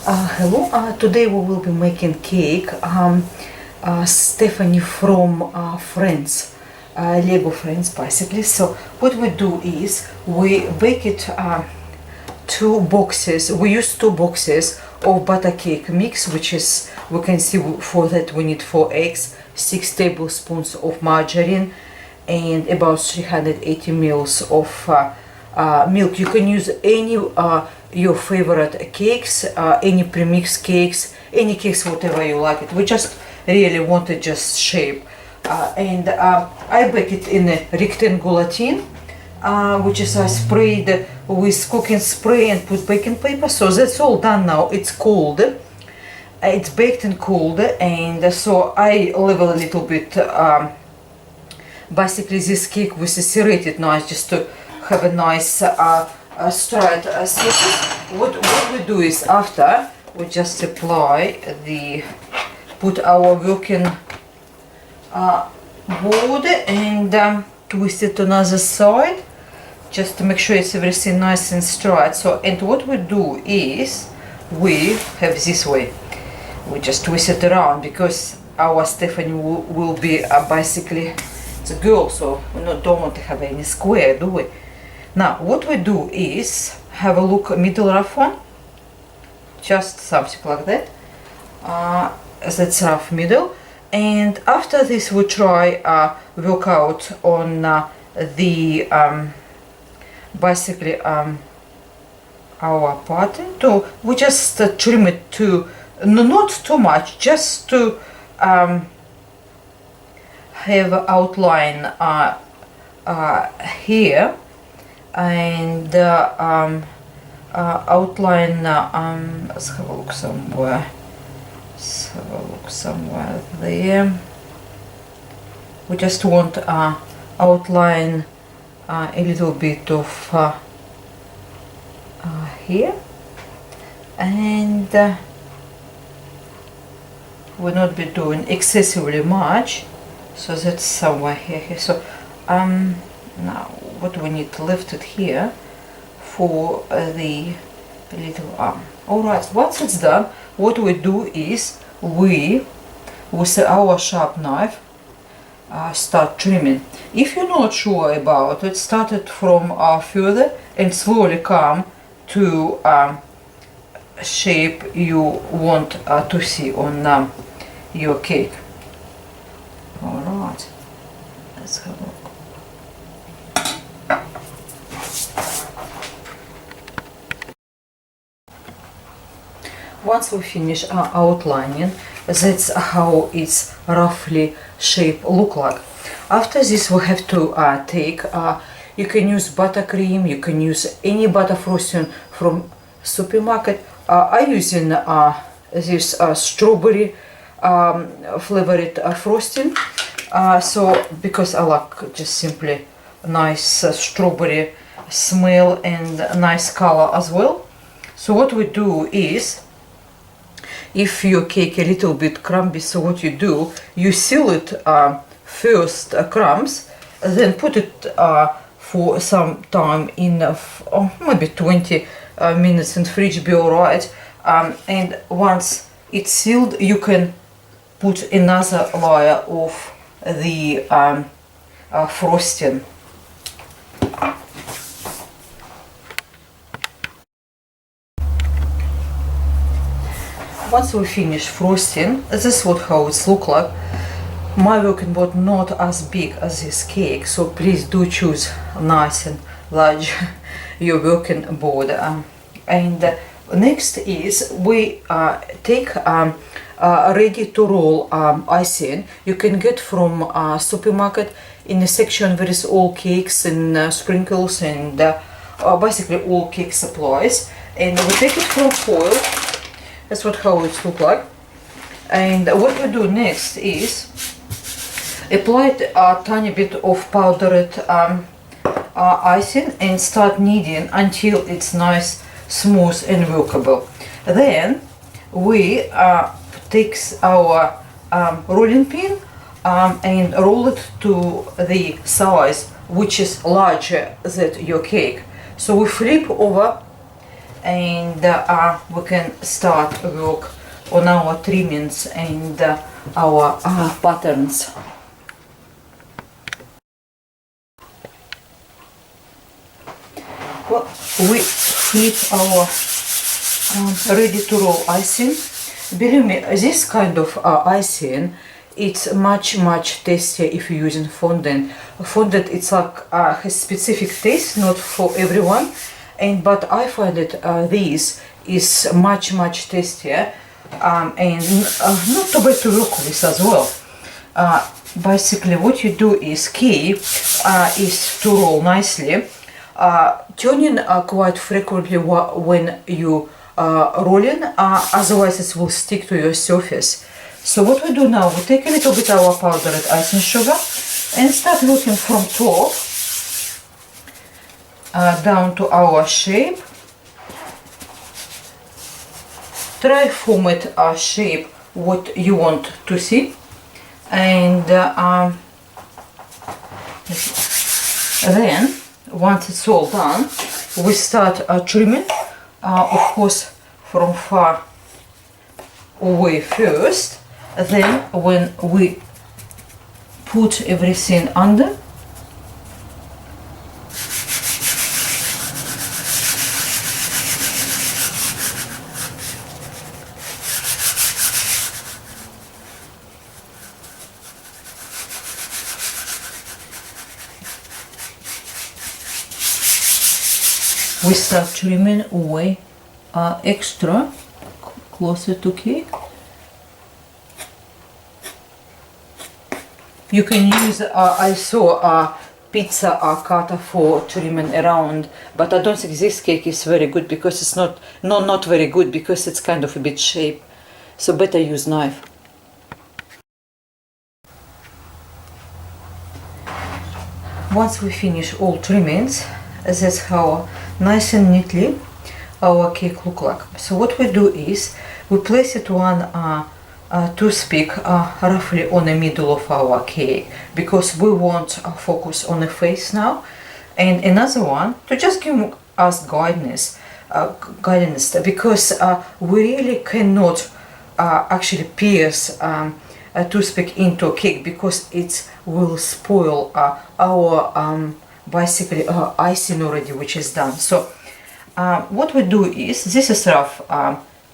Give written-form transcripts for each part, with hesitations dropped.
Hello, today we will be making cake. Stephanie from Friends, Lego Friends basically. So what we do is we bake it two boxes. We use two boxes of butter cake mix, which is, we can see for that we need 4 eggs, 6 tablespoons of margarine, and about 380 mils of milk. You can use any your favorite cakes, any premixed cakes, any cakes, whatever you like it. We just really want to just shape. And I bake it in a rectangular tin, which is I sprayed with cooking spray and put baking paper. So that's all done now. It's cold. It's baked and cold, and so I level a little bit. Basically, this cake we serrated nice just to have a nice straight surface. What we do is after we just apply put our working board and twist it to another side just to make sure it's everything nice and straight. So, and what we do is we have this way. We just twist it around because our Stephanie will be basically, it's a girl, so we don't want to have any square, do we? Now what we do is have a look middle rough one, just something like that. That's rough middle, and after this we try work out on the basically our pattern. To we just trim it to not too much, just to have outline here, and outline, let's have a look somewhere. Let's have a look somewhere there. We just want outline a little bit of here, and we'll not be doing excessively much, so that's somewhere here. So now what we need to lift it here for the little arm. Alright, once it's done, what we do is we, with our sharp knife, start trimming. If you're not sure about it, start it from further and slowly come to shape you want to see on your cake. Alright, let's have a look. Once we finish outlining, that's how its roughly shape look like. After this we have to take, you can use buttercream, you can use any butter frosting from supermarket. I'm using this strawberry flavored frosting, so because I like just simply nice strawberry smell and nice color as well. So what we do is, if your cake a little bit crumbly, so what you do, you seal it first crumbs, then put it for some time in maybe 20 minutes in fridge, be alright. And once it's sealed, you can put another layer of the frosting. Once we finish frosting, this is how it's look like. My working board not as big as this cake, so please do choose nice and large your working board. And next is we take ready to roll icing. You can get from supermarket. In the section there is all cakes and sprinkles and basically all cake supplies. And we take it from foil. That's how it look like. And what we do next is apply a tiny bit of powdered icing and start kneading until it's nice, smooth and workable. Then we take our rolling pin and roll it to the size which is larger than your cake. So we flip over and we can start work on our trimmings and our patterns. Well, we flip our ready to roll icing. Believe me, this kind of icing, it's much tastier if you're using fondant. Fondant, it's like has specific taste, not for everyone, but I find that this is much tastier and not too bad to work with as well. Basically, what you do is key is to roll nicely, turning quite frequently when you rolling, otherwise it will stick to your surface. So what we do now, we take a little bit of our powdered icing sugar and start looking from top down to our shape. Try form it a shape what you want to see, and then once it's all done, we start trimming, of course from far away first. Then when we put everything under, we start trimming away extra closer to cake. You can use, I saw a pizza cutter for trimming around, but I don't think this cake is very good because it's not very good because it's kind of a bit shaped. So better use knife. Once we finish all trimmings, that's how nice and neatly our cake look like. So what we do is we place it one toothpick roughly on the middle of our cake, because we want to focus on the face now, and another one to just give us guidance, because we really cannot actually pierce a toothpick into a cake, because it will spoil our basically icing already, which is done. So what we do is, this is rough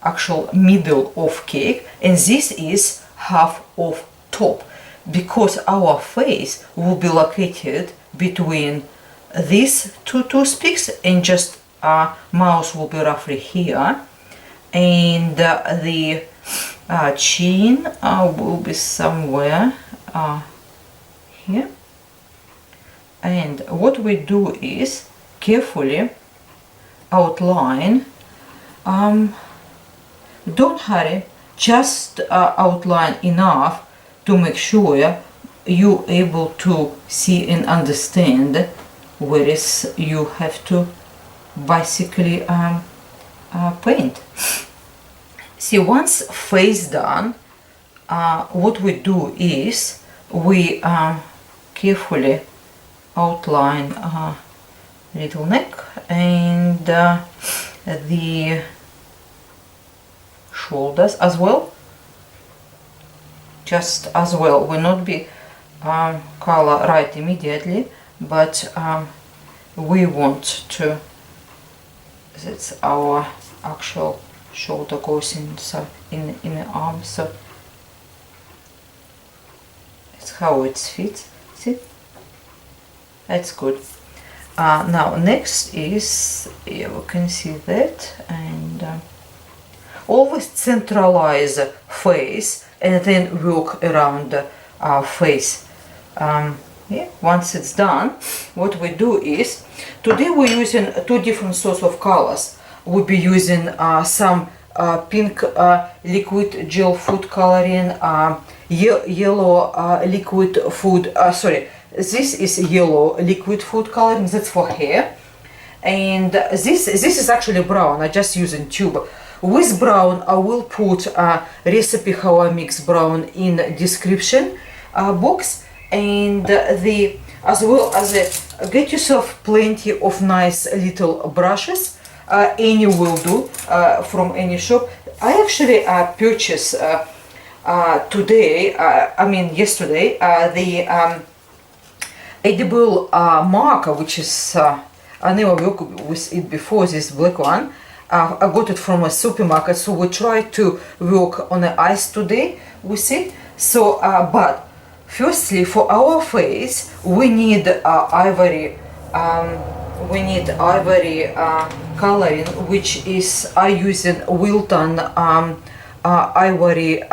actual middle of cake, and this is half of top, because our face will be located between these two toothpicks, and just mouth will be roughly here, and the chin will be somewhere here. And what we do is carefully outline, don't hurry, just outline enough to make sure you're able to see and understand where is you have to basically paint. See, once face done, what we do is we carefully outline little neck and the shoulders as well, just as well. Will not be color right immediately, but we want to, that's our actual shoulder goes inside in the arm, so it's how it fits. See, that's good. Now next is, yeah, we can see that, and always centralize face and then work around our face. Yeah, once it's done, what we do is, today we're using two different sorts of colors. We'll be using some pink liquid gel food coloring, yellow liquid food, this is yellow liquid food coloring, that's for hair, and this is actually brown. I just using tube. With brown, I will put a recipe how I mix brown in description box, and as well as get yourself plenty of nice little brushes. any will do from any shop. I actually purchased today, yesterday, the edible marker, which is I never worked with it before, this black one. I got it from a supermarket, so we try to work on the ice today with it. So, but firstly, for our face, we need ivory. Coloring, which is I using Wilton ivory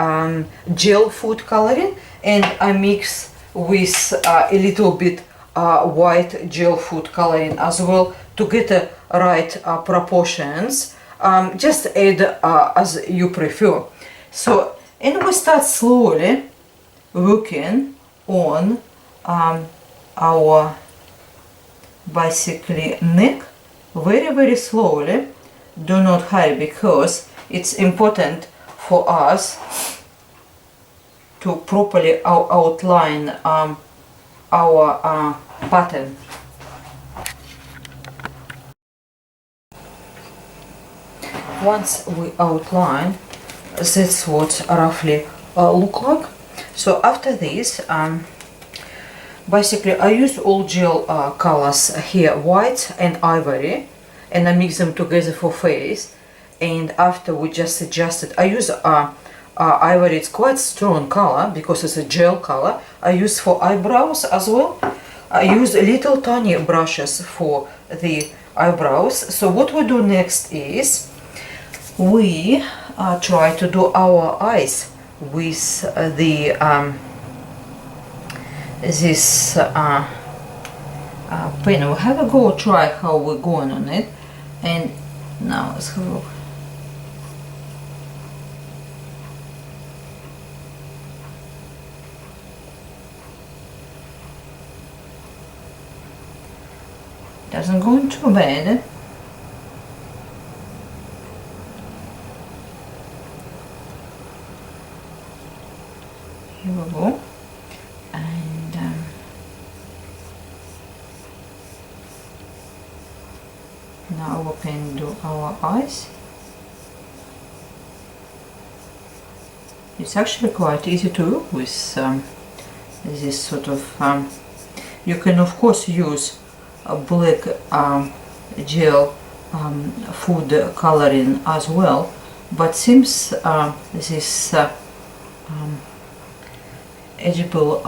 gel food coloring, and I mix with a little bit white gel food coloring as well to get the right proportions. Just add as you prefer. So, and we start slowly working on our basically neck, very slowly. Do not hurry, because it's important for us to properly outline our pattern. Once we outline, that's what roughly look like. So after this, basically I use all gel colors here, white and ivory, and I mix them together for face. And after we just adjust it, I use ivory. It's quite strong color because it's a gel color. I use for eyebrows as well. I use little tiny brushes for the eyebrows. So what we do next is we try to do our eyes with the this pen. We'll have a go, try how we're going on it. And now let's have a look. Doesn't go in too bad. Here we go. And now we can do our eyes. It's actually quite easy to work with this sort of. You can of course use a black gel food coloring as well, but since this edible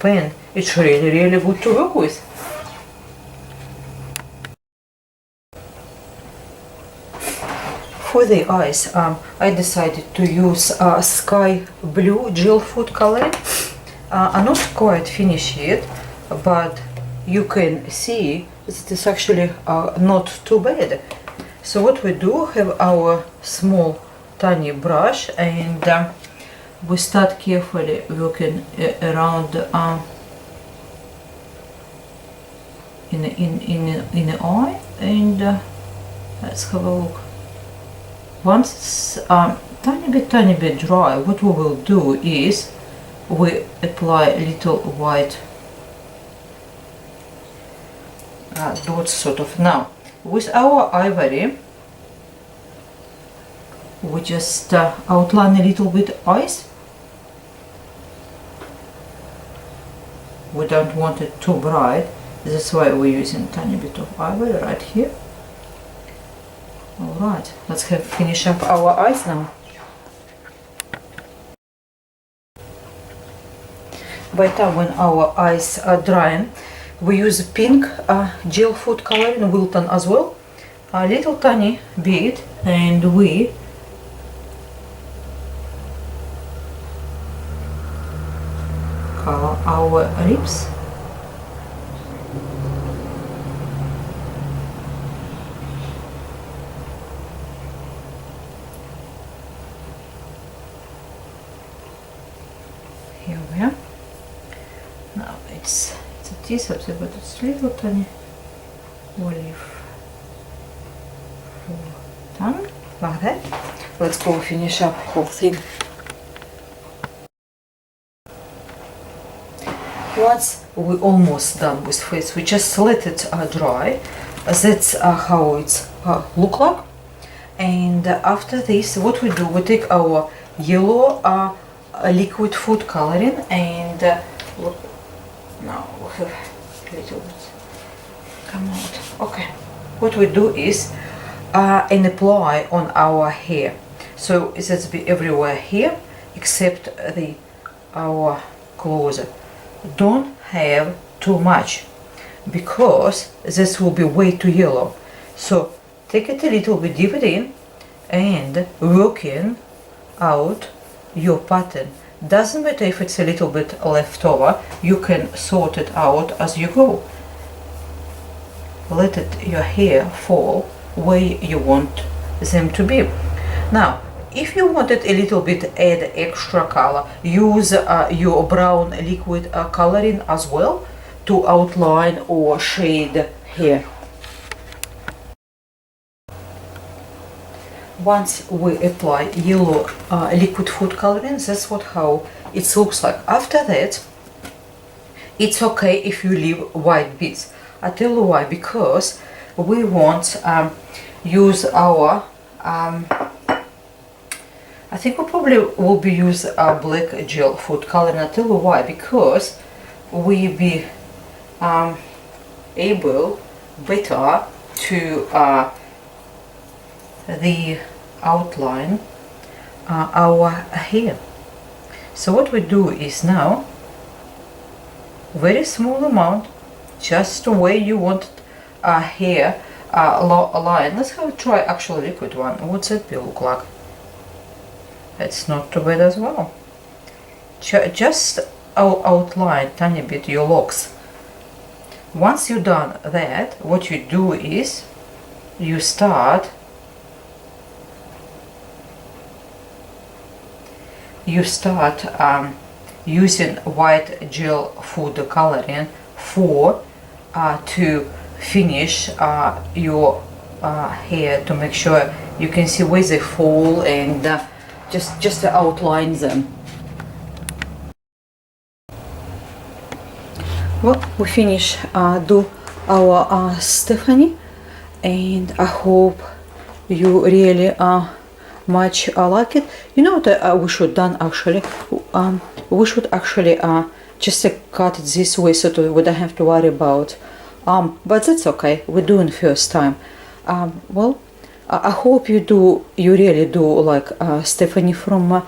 pen, it's really good to work with. For the eyes, I decided to use sky blue gel food coloring. I'm not quite finished yet, but you can see that it's actually not too bad. So what we do, have our small tiny brush, and we start carefully working around in the eye, and let's have a look. Once it's tiny bit dry, what we will do is we apply a little white dots sort of. Now with our ivory we just outline a little bit eyes. We don't want it too bright, that's why we're using a tiny bit of ivory right here. Alright, let's finish up our eyes now. By the time when our eyes are drying, we use pink gel food coloring, Wilton as well, a little tiny bit, and we color our lips. Here we are. Now it's a teaspoon, but it's little tiny olive tongue, like that. Let's go finish up whole thing. Once we're almost done with face, we just let it dry. That's how it's look like. And after this, what we do, we take our yellow liquid food coloring, and look, now we have a little bit come out. Okay, what we do is and apply on our hair. So it has to be everywhere here except our clothes. Don't have too much because this will be way too yellow. So take it a little bit, dip it in, and working out your pattern. Doesn't matter if it's a little bit left over, you can sort it out as you go. Let your hair fall where you want them to be. Now, if you wanted a little bit add extra color, use your brown liquid coloring as well to outline or shade hair. Once we apply yellow liquid food coloring, that's how it looks like. After that, it's okay if you leave white bits. I tell you why, because we want use our I think we probably will be use black gel food coloring. I tell you why, because we be able better to the outline our hair. So what we do is now very small amount, just where you want hair line. Let's have try actually liquid one. What's that look like? It's not too bad as well. Just outline tiny bit your locks. Once you've done that, what you do is you start using white gel food coloring for to finish your hair, to make sure you can see where they fall, and just to outline them. Well, we finish do our Stefanie, and I hope you really much like it. You know what we should done actually? We should actually just cut it this way so that we don't have to worry about. But that's okay. We're doing first time. Well, I hope you really do like Stefanie from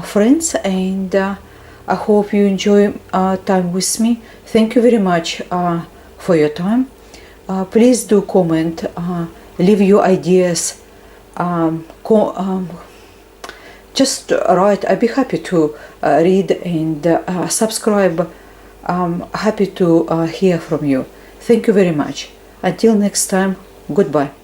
Friends, and I hope you enjoy time with me. Thank you very much for your time. Please do comment, leave your ideas, just write. I'd be happy to read and subscribe. Happy to hear from you. Thank you very much. Until next time, goodbye.